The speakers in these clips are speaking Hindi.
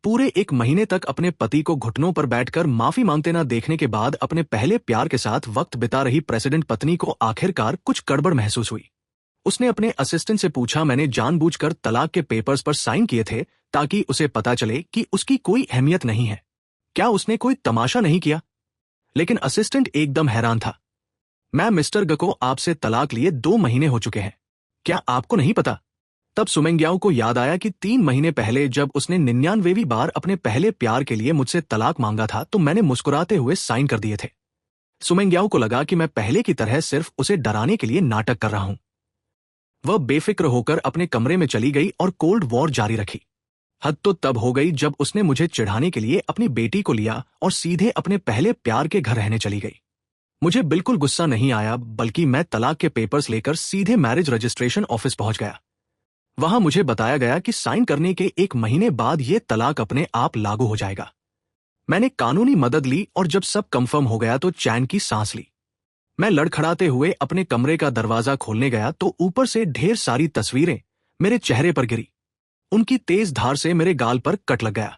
पूरे 1 महीने तक अपने पति को घुटनों पर बैठकर माफी मांगते ना देखने के बाद अपने पहले प्यार के साथ वक्त बिता रही प्रेसिडेंट पत्नी को आखिरकार कुछ गड़बड़ महसूस हुई। उसने अपने असिस्टेंट से पूछा, मैंने जानबूझकर तलाक के पेपर्स पर साइन किए थे ताकि उसे पता चले कि उसकी कोई अहमियत नहीं है। क्या उसने कोई तमाशा नहीं किया? लेकिन असिस्टेंट एकदम हैरान था। मैं मिस्टर ग को आपसे तलाक लिए 2 महीने हो चुके हैं, क्या आपको नहीं पता? तब सुमेंग्याओ को याद आया कि 3 महीने पहले जब उसने 99वीं बार अपने पहले प्यार के लिए मुझसे तलाक मांगा था तो मैंने मुस्कुराते हुए साइन कर दिए थे। सुमेंग्याओ को लगा कि मैं पहले की तरह सिर्फ उसे डराने के लिए नाटक कर रहा हूं। वह बेफिक्र होकर अपने कमरे में चली गई और कोल्ड वॉर जारी रखी। हद तो तब हो गई जब उसने मुझे चिढ़ाने के लिए अपनी बेटी को लिया और सीधे अपने पहले प्यार के घर रहने चली गई। मुझे बिल्कुल गुस्सा नहीं आया, बल्कि मैं तलाक के पेपर्स लेकर सीधे मैरिज रजिस्ट्रेशन ऑफिस पहुंच गया। वहां मुझे बताया गया कि साइन करने के 1 महीने बाद यह तलाक अपने आप लागू हो जाएगा। मैंने कानूनी मदद ली और जब सब कंफर्म हो गया तो चैन की सांस ली। मैं लड़खड़ाते हुए अपने कमरे का दरवाजा खोलने गया तो ऊपर से ढेर सारी तस्वीरें मेरे चेहरे पर गिरी। उनकी तेज धार से मेरे गाल पर कट लग गया।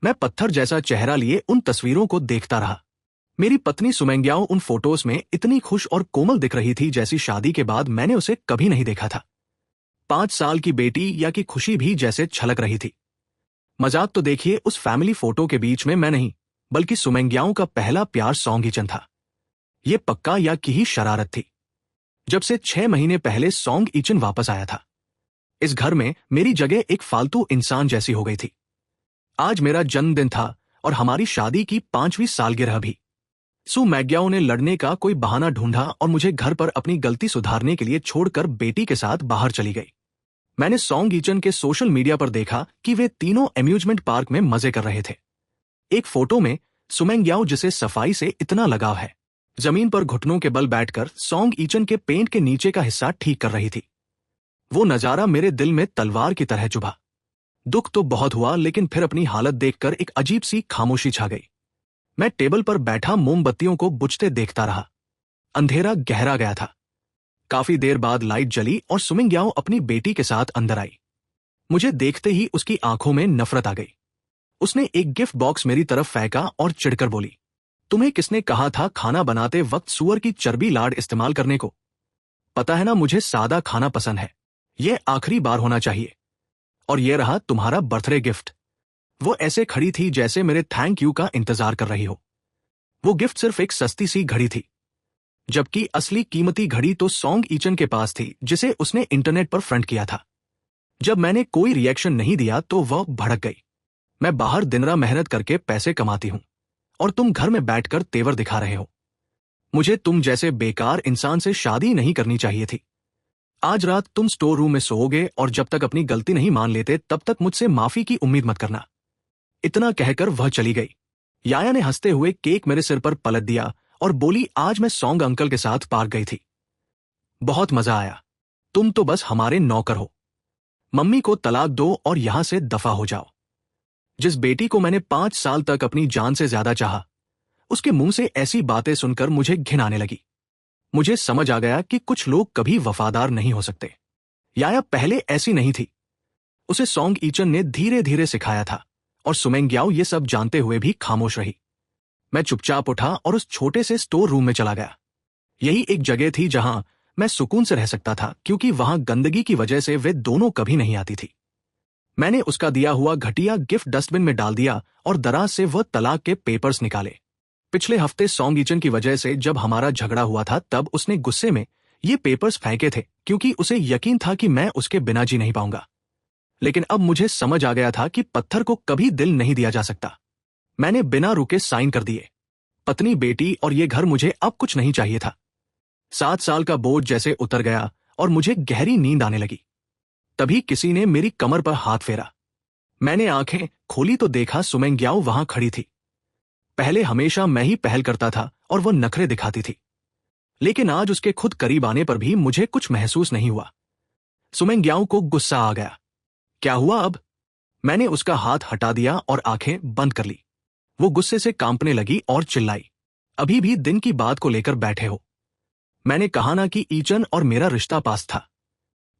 मैं पत्थर जैसा चेहरा लिए उन तस्वीरों को देखता रहा। मेरी पत्नी सुमेंग्याओ उन फोटोज में इतनी खुश और कोमल दिख रही थी जैसी शादी के बाद मैंने उसे कभी नहीं देखा था। 5 साल की बेटी या की खुशी भी जैसे छलक रही थी। मजाक तो देखिए, उस फैमिली फोटो के बीच में मैं नहीं, बल्कि सुमेंग्याओ का पहला प्यार सॉन्ग ईचन था। ये पक्का या की ही शरारत थी। जब से 6 महीने पहले सॉन्ग ईचन वापस आया था, इस घर में मेरी जगह एक फालतू इंसान जैसी हो गई थी। आज मेरा जन्मदिन था और हमारी शादी की 5वीं सालगिरह भी। सु मैग्याओ ने लड़ने का कोई बहाना ढूंढा और मुझे घर पर अपनी गलती सुधारने के लिए छोड़कर बेटी के साथ बाहर चली गई। मैंने सॉन्ग ईचन के सोशल मीडिया पर देखा कि वे तीनों अम्यूजमेंट पार्क में मजे कर रहे थे। एक फोटो में सुमेंग्याओ, जिसे सफाई से इतना लगाव है, जमीन पर घुटनों के बल बैठकर सॉन्ग ईचन के पेंट के नीचे का हिस्सा ठीक कर रही थी। वो नजारा मेरे दिल में तलवार की तरह चुभा। दुख तो बहुत हुआ, लेकिन फिर अपनी हालत देखकर एक अजीब सी खामोशी छा गई। मैं टेबल पर बैठा मोमबत्तियों को बुझते देखता रहा। अंधेरा गहरा गया था। काफी देर बाद लाइट जली और सुमेंग्याओ अपनी बेटी के साथ अंदर आई। मुझे देखते ही उसकी आंखों में नफरत आ गई। उसने एक गिफ्ट बॉक्स मेरी तरफ फेंका और चिढ़कर बोली, तुम्हें किसने कहा था खाना बनाते वक्त सुअर की चर्बी लाड इस्तेमाल करने को? पता है ना, मुझे सादा खाना पसंद है। यह आखिरी बार होना चाहिए। और यह रहा तुम्हारा बर्थडे गिफ्ट। वो ऐसे खड़ी थी जैसे मेरे थैंक यू का इंतजार कर रही हो। वो गिफ्ट सिर्फ एक सस्ती सी घड़ी थी, जबकि असली कीमती घड़ी तो सॉन्ग ईचन के पास थी, जिसे उसने इंटरनेट पर फ्रंट किया था। जब मैंने कोई रिएक्शन नहीं दिया तो वह भड़क गई। मैं बाहर दिन रात मेहनत करके पैसे कमाती हूं और तुम घर में बैठकर तेवर दिखा रहे हो। मुझे तुम जैसे बेकार इंसान से शादी नहीं करनी चाहिए थी। आज रात तुम स्टोर रूम में सोओगे और जब तक अपनी गलती नहीं मान लेते तब तक मुझसे माफी की उम्मीद मत करना। इतना कहकर वह चली गई। याया ने हंसते हुए केक मेरे सिर पर पलट दिया और बोली, आज मैं सॉन्ग अंकल के साथ पार्क गई थी। बहुत मजा आया। तुम तो बस हमारे नौकर हो। मम्मी को तलाक दो और यहां से दफा हो जाओ। जिस बेटी को मैंने 5 साल तक अपनी जान से ज्यादा चाहा, उसके मुंह से ऐसी बातें सुनकर मुझे घिन आने लगी। मुझे समझ आ गया कि कुछ लोग कभी वफादार नहीं हो सकते। याया पहले ऐसी नहीं थी। उसे सॉन्ग ईचन ने धीरे धीरे सिखाया था और सुमेंग्याओ ये सब जानते हुए भी खामोश रही। मैं चुपचाप उठा और उस छोटे से स्टोर रूम में चला गया। यही एक जगह थी जहां मैं सुकून से रह सकता था, क्योंकि वहां गंदगी की वजह से वे दोनों कभी नहीं आती थी। मैंने उसका दिया हुआ घटिया गिफ्ट डस्टबिन में डाल दिया और दराज से वह तलाक के पेपर्स निकाले। पिछले हफ्ते सॉन्ग ईचन की वजह से जब हमारा झगड़ा हुआ था तब उसने गुस्से में ये पेपर्स फेंके थे, क्योंकि उसे यकीन था कि मैं उसके बिना जी नहीं पाऊंगा। लेकिन अब मुझे समझ आ गया था कि पत्थर को कभी दिल नहीं दिया जा सकता। मैंने बिना रुके साइन कर दिए। पत्नी, बेटी और ये घर, मुझे अब कुछ नहीं चाहिए था। 7 साल का बोझ जैसे उतर गया और मुझे गहरी नींद आने लगी। तभी किसी ने मेरी कमर पर हाथ फेरा। मैंने आंखें खोली तो देखा सुमेंग्याओ वहां खड़ी थी। पहले हमेशा मैं ही पहल करता था और वो नखरे दिखाती थी, लेकिन आज उसके खुद करीब आने पर भी मुझे कुछ महसूस नहीं हुआ। सुमेंग्याओ को गुस्सा आ गया। क्या हुआ अब? मैंने उसका हाथ हटा दिया और आंखें बंद कर ली। वो गुस्से से कांपने लगी और चिल्लाई, अभी भी दिन की बात को लेकर बैठे हो? मैंने कहा ना कि ईचन और मेरा रिश्ता पास था।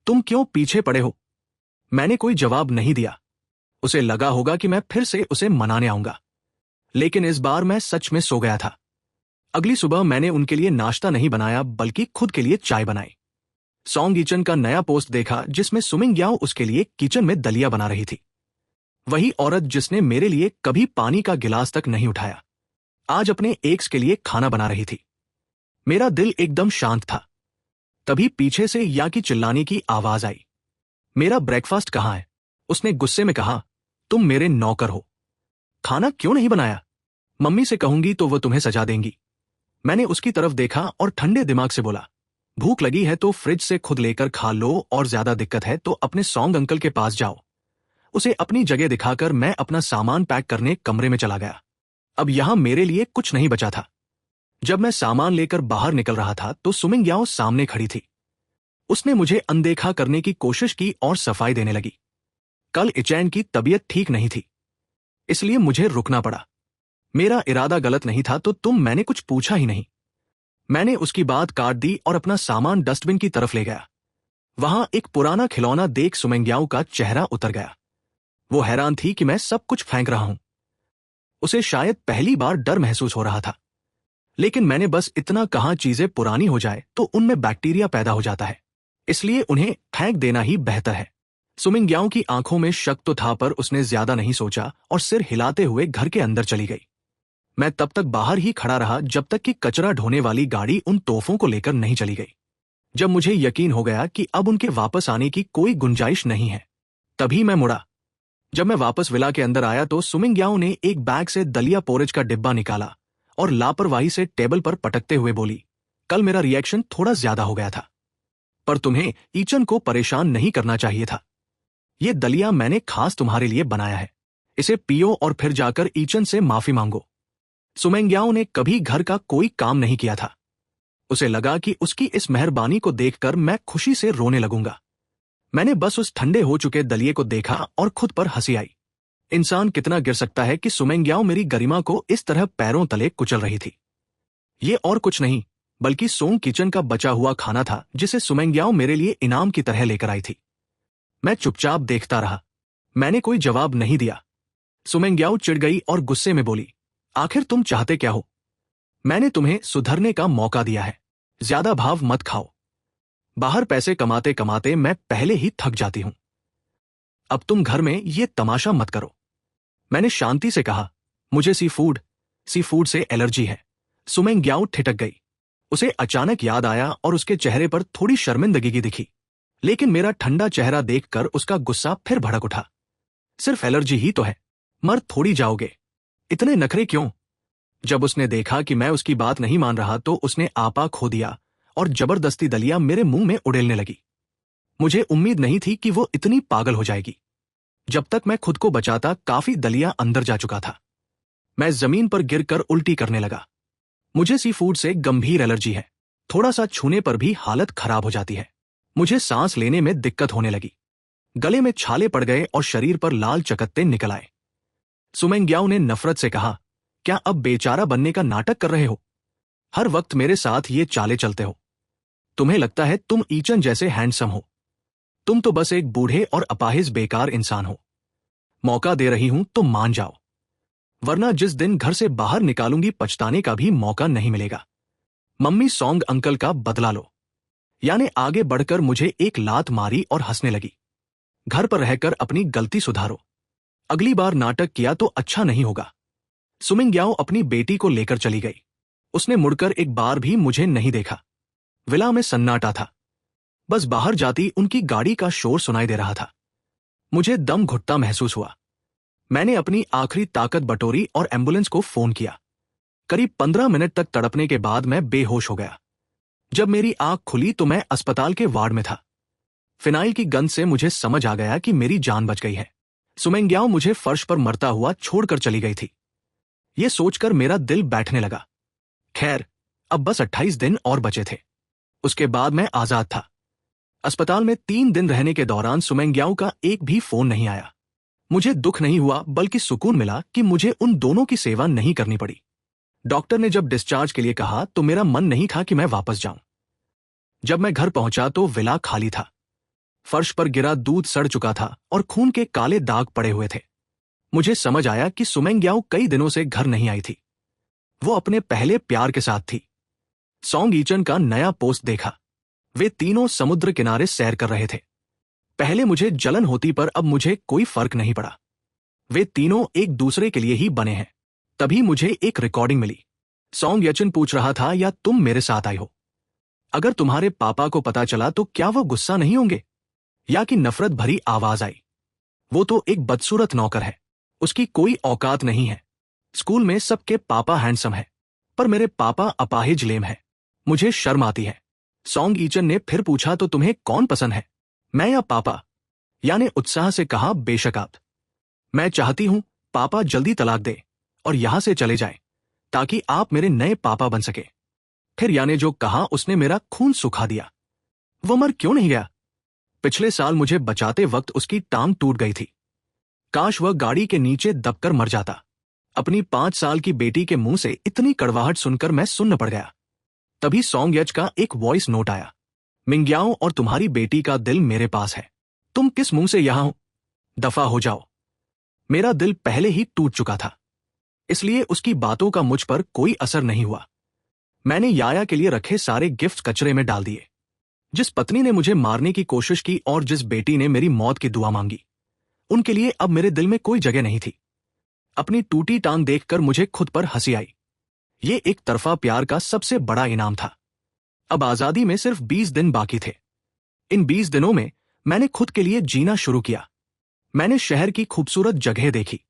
तुम क्यों पीछे पड़े हो? मैंने कोई जवाब नहीं दिया। उसे लगा होगा कि मैं फिर से उसे मनाने आऊंगा, लेकिन इस बार मैं सच में सो गया था। अगली सुबह मैंने उनके लिए नाश्ता नहीं बनाया बल्कि खुद के लिए चाय बनाई। सॉन्ग किचन का नया पोस्ट देखा जिसमें सुमिंग याओ उसके लिए किचन में दलिया बना रही थी। वही औरत जिसने मेरे लिए कभी पानी का गिलास तक नहीं उठाया, आज अपने एक्स के लिए खाना बना रही थी। मेरा दिल एकदम शांत था। तभी पीछे से या की चिल्लाने की आवाज आई, मेरा ब्रेकफास्ट कहाँ है? उसने गुस्से में कहा, तुम मेरे नौकर हो, खाना क्यों नहीं बनाया? मम्मी से कहूंगी तो वो तुम्हें सजा देंगी। मैंने उसकी तरफ देखा और ठंडे दिमाग से बोला, भूख लगी है तो फ्रिज से खुद लेकर खा लो और ज्यादा दिक्कत है तो अपने सॉन्ग अंकल के पास जाओ। उसे अपनी जगह दिखाकर मैं अपना सामान पैक करने कमरे में चला गया। अब यहां मेरे लिए कुछ नहीं बचा था। जब मैं सामान लेकर बाहर निकल रहा था तो सुमिंग याओ सामने खड़ी थी। उसने मुझे अनदेखा करने की कोशिश की और सफाई देने लगी। कल इचैन की तबीयत ठीक नहीं थी, इसलिए मुझे रुकना पड़ा। मेरा इरादा गलत नहीं था तो मैंने कुछ पूछा ही नहीं। मैंने उसकी बात काट दी और अपना सामान डस्टबिन की तरफ ले गया। वहां एक पुराना खिलौना देख सुमिंग याओ का चेहरा उतर गया। वो हैरान थी कि मैं सब कुछ फेंक रहा हूं। उसे शायद पहली बार डर महसूस हो रहा था, लेकिन मैंने बस इतना कहा, चीजें पुरानी हो जाए तो उनमें बैक्टीरिया पैदा हो जाता है, इसलिए उन्हें फेंक देना ही बेहतर है। सुमिंग याओ की आंखों में शक तो था पर उसने ज्यादा नहीं सोचा और सिर हिलाते हुए घर के अंदर चली गई। मैं तब तक बाहर ही खड़ा रहा जब तक कि कचरा ढोने वाली गाड़ी उन तोहफों को लेकर नहीं चली गई। जब मुझे यकीन हो गया कि अब उनके वापस आने की कोई गुंजाइश नहीं है, तभी मैं मुड़ा। जब मैं वापस विला के अंदर आया तो सुमिंग याओ ने एक बैग से दलिया पोरेज का डिब्बा निकाला और लापरवाही से टेबल पर पटकते हुए बोली, कल मेरा रिएक्शन थोड़ा ज्यादा हो गया था, पर तुम्हें ईचन को परेशान नहीं करना चाहिए था। ये दलिया मैंने खास तुम्हारे लिए बनाया है, इसे पियो और फिर जाकर ईचन से माफी मांगो। सुमिंग याओ ने कभी घर का कोई काम नहीं किया था। उसे लगा कि उसकी इस मेहरबानी को देखकर मैं खुशी से रोने लगूंगा। मैंने बस उस ठंडे हो चुके दलिये को देखा और खुद पर हंसी आई। इंसान कितना गिर सकता है कि सुमिंग याओ मेरी गरिमा को इस तरह पैरों तले कुचल रही थी। ये और कुछ नहीं बल्कि सोंग किचन का बचा हुआ खाना था जिसे सुमिंग याओ मेरे लिए इनाम की तरह लेकर आई थी। मैं चुपचाप देखता रहा। मैंने कोई जवाब नहीं दिया। सुमिंग याओ चिढ़ गई और गुस्से में बोली, आखिर तुम चाहते क्या हो? मैंने तुम्हें सुधरने का मौका दिया है, ज्यादा भाव मत खाओ। बाहर पैसे कमाते कमाते मैं पहले ही थक जाती हूं। अब तुम घर में ये तमाशा मत करो। मैंने शांति से कहा, मुझे सी फूड से एलर्जी है। सुमिंग याओ ठिठक गई। उसे अचानक याद आया और उसके चेहरे पर थोड़ी शर्मिंदगी दिखी, लेकिन मेरा ठंडा चेहरा देखकर उसका गुस्सा फिर भड़क उठा। सिर्फ एलर्जी ही तो है, मर थोड़ी जाओगे, इतने नखरे क्यों? जब उसने देखा कि मैं उसकी बात नहीं मान रहा तो उसने आपा खो दिया और जबरदस्ती दलिया मेरे मुंह में उड़ेलने लगी। मुझे उम्मीद नहीं थी कि वो इतनी पागल हो जाएगी। जब तक मैं खुद को बचाता काफी दलिया अंदर जा चुका था। मैं जमीन पर गिरकर उल्टी करने लगा। मुझे सी फूड से गंभीर एलर्जी है, थोड़ा सा छूने पर भी हालत खराब हो जाती है। मुझे सांस लेने में दिक्कत होने लगी, गले में छाले पड़ गए और शरीर पर लाल चकत्ते निकल आए। सुमिंग याओ ने नफरत से कहा, क्या अब बेचारा बनने का नाटक कर रहे हो? हर वक्त मेरे साथ ये चाले चलते हो। तुम्हें लगता है तुम ईचन जैसे हैंडसम हो? तुम तो बस एक बूढ़े और अपाहिज बेकार इंसान हो। मौका दे रही हूं तो मान जाओ, वरना जिस दिन घर से बाहर निकालूंगी पछताने का भी मौका नहीं मिलेगा। मम्मी सॉन्ग अंकल का बदला लो। यानी आगे बढ़कर मुझे एक लात मारी और हंसने लगी। घर पर रहकर अपनी गलती सुधारो, अगली बार नाटक किया तो अच्छा नहीं होगा। सुमिंग याओ अपनी बेटी को लेकर चली गई। उसने मुड़कर एक बार भी मुझे नहीं देखा। विला में सन्नाटा था। बस बाहर जाती उनकी गाड़ी का शोर सुनाई दे रहा था। मुझे दम घुटता महसूस हुआ। मैंने अपनी आखिरी ताकत बटोरी और एम्बुलेंस को फोन किया। करीब 15 मिनट तक तड़पने के बाद मैं बेहोश हो गया। जब मेरी आंख खुली तो मैं अस्पताल के वार्ड में था। फिनाइल की गंध से मुझे समझ आ गया कि मेरी जान बच गई है। सुमिंग याओ मुझे फर्श पर मरता हुआ छोड़कर चली गई थी। यह सोचकर मेरा दिल बैठने लगा। खैर, अब बस 28 दिन और बचे थे, उसके बाद मैं आजाद था। अस्पताल में 3 दिन रहने के दौरान सुमिंग याओ का एक भी फोन नहीं आया। मुझे दुख नहीं हुआ बल्कि सुकून मिला कि मुझे उन दोनों की सेवा नहीं करनी पड़ी। डॉक्टर ने जब डिस्चार्ज के लिए कहा तो मेरा मन नहीं था कि मैं वापस जाऊं। जब मैं घर पहुंचा तो विला खाली था। फर्श पर गिरा दूध सड़ चुका था और खून के काले दाग पड़े हुए थे। मुझे समझ आया कि सुमेंग्याओ कई दिनों से घर नहीं आई थी। वो अपने पहले प्यार के साथ थी। सॉन्ग ईचन का नया पोस्ट देखा। वे तीनों समुद्र किनारे सैर कर रहे थे। पहले मुझे जलन होती पर अब मुझे कोई फर्क नहीं पड़ा। वे तीनों एक दूसरे के लिए ही बने हैं। तभी मुझे एक रिकॉर्डिंग मिली। सॉन्ग यचन पूछ रहा था, या तुम मेरे साथ आई हो? अगर तुम्हारे पापा को पता चला तो क्या वो गुस्सा नहीं होंगे? या कि नफरत भरी आवाज आई, वो तो एक बदसूरत नौकर है, उसकी कोई औकात नहीं है। स्कूल में सबके पापा हैंडसम है, पर मेरे पापा अपाहिज लेम है। मुझे शर्म आती है। सॉन्ग ईचन ने फिर पूछा, तो तुम्हें कौन पसंद है, मैं या पापा? याने उत्साह से कहा, बेशक आप। मैं चाहती हूं पापा जल्दी तलाक दे और यहां से चले जाए ताकि आप मेरे नए पापा बन सके। फिर याने जो कहा उसने मेरा खून सुखा दिया। वो मर क्यों नहीं गया? पिछले साल मुझे बचाते वक्त उसकी टांग टूट गई थी। काश वह गाड़ी के नीचे दबकर मर जाता। अपनी 5 साल की बेटी के मुंह से इतनी कड़वाहट सुनकर मैं सुन्न पड़ गया। तभी सॉन्ग यच का एक वॉइस नोट आया, मिंग्याओ और तुम्हारी बेटी का दिल मेरे पास है। तुम किस मुंह से यहां हो? दफा हो जाओ। मेरा दिल पहले ही टूट चुका था, इसलिए उसकी बातों का मुझ पर कोई असर नहीं हुआ। मैंने याया के लिए रखे सारे गिफ्ट कचरे में डाल दिए। जिस पत्नी ने मुझे मारने की कोशिश की और जिस बेटी ने मेरी मौत की दुआ मांगी, उनके लिए अब मेरे दिल में कोई जगह नहीं थी। अपनी टूटी टांग देखकर मुझे खुद पर हंसी आई। ये एक तरफा प्यार का सबसे बड़ा इनाम था। अब आजादी में सिर्फ 20 दिन बाकी थे। इन 20 दिनों में मैंने खुद के लिए जीना शुरू किया। मैंने शहर की खूबसूरत जगह देखी,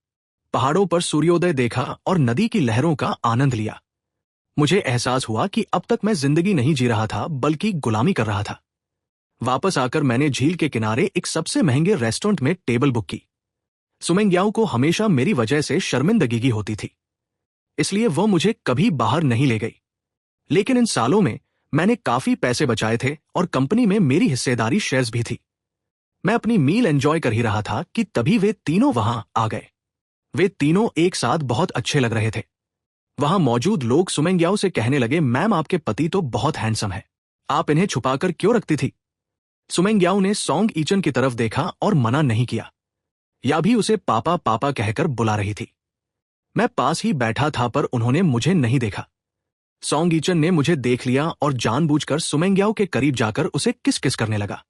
पहाड़ों पर सूर्योदय देखा और नदी की लहरों का आनंद लिया। मुझे एहसास हुआ कि अब तक मैं जिंदगी नहीं जी रहा था, बल्कि गुलामी कर रहा था। वापस आकर मैंने झील के किनारे एक सबसे महंगे रेस्टोरेंट में टेबल बुक की। सुमेंग्याओ को हमेशा मेरी वजह से शर्मिंदगी होती थी, इसलिए वह मुझे कभी बाहर नहीं ले गई। लेकिन इन सालों में मैंने काफी पैसे बचाए थे और कंपनी में मेरी हिस्सेदारी शेयर्स भी थी। मैं अपनी मील एंजॉय कर ही रहा था कि तभी वे तीनों वहां आ गए। वे तीनों एक साथ बहुत अच्छे लग रहे थे। वहां मौजूद लोग सुमेंग्याओ से कहने लगे, मैम आपके पति तो बहुत हैंडसम है, आप इन्हें छुपाकर क्यों रखती थी? सुमेंग्याओ ने सॉन्ग ईचन की तरफ देखा और मना नहीं किया, या भी उसे पापा पापा कहकर बुला रही थी। मैं पास ही बैठा था पर उन्होंने मुझे नहीं देखा। सॉन्ग ईचन ने मुझे देख लिया और जानबूझकर सुमेंग्याओ के करीब जाकर उसे किस किस करने लगा।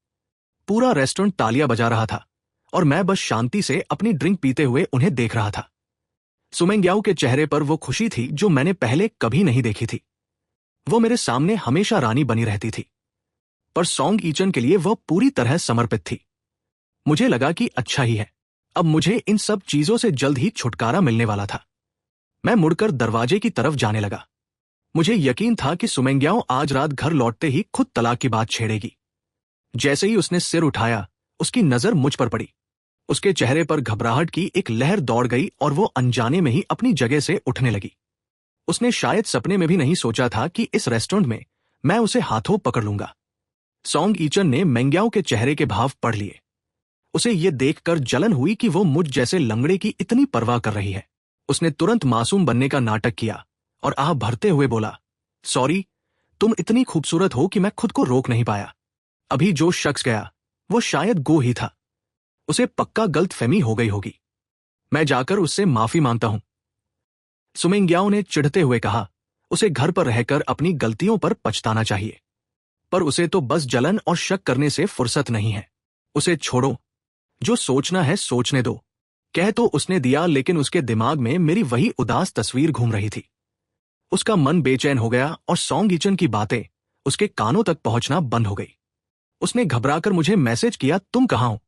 पूरा रेस्टोरेंट तालियां बजा रहा था और मैं बस शांति से अपनी ड्रिंक पीते हुए उन्हें देख रहा था। सुमेंग्याओ के चेहरे पर वो खुशी थी जो मैंने पहले कभी नहीं देखी थी। वो मेरे सामने हमेशा रानी बनी रहती थी, पर सॉन्ग ईचन के लिए वह पूरी तरह समर्पित थी। मुझे लगा कि अच्छा ही है, अब मुझे इन सब चीजों से जल्द ही छुटकारा मिलने वाला था। मैं मुड़कर दरवाजे की तरफ जाने लगा। मुझे यकीन था कि सुमेंग्याओ आज रात घर लौटते ही खुद तलाक की बात छेड़ेगी। जैसे ही उसने सिर उठाया, उसकी नजर मुझ पर पड़ी। उसके चेहरे पर घबराहट की एक लहर दौड़ गई और वो अनजाने में ही अपनी जगह से उठने लगी। उसने शायद सपने में भी नहीं सोचा था कि इस रेस्टोरेंट में मैं उसे हाथों पकड़ लूंगा। सॉन्ग ईचन ने मेंग्याओ के चेहरे के भाव पढ़ लिए। उसे ये देखकर जलन हुई कि वो मुझ जैसे लंगड़े की इतनी परवाह कर रही है। उसने तुरंत मासूम बनने का नाटक किया और आह भरते हुए बोला, सॉरी, तुम इतनी खूबसूरत हो कि मैं खुद को रोक नहीं पाया। अभी जो शख्स गया वो शायद गो ही था। उसे पक्का गलतफहमी हो गई होगी। मैं जाकर उससे माफी मांगता हूं। सुमेंग्याओ ने चिढ़ते हुए कहा, उसे घर पर रहकर अपनी गलतियों पर पछताना चाहिए, पर उसे तो बस जलन और शक करने से फुर्सत नहीं है। उसे छोड़ो, जो सोचना है सोचने दो। कह तो उसने दिया, लेकिन उसके दिमाग में मेरी वही उदास तस्वीर घूम रही थी। उसका मन बेचैन हो गया और सॉन्ग ईचन की बातें उसके कानों तक पहुंचना बंद हो गई। उसने घबराकर मुझे मैसेज किया, तुम कहां हो?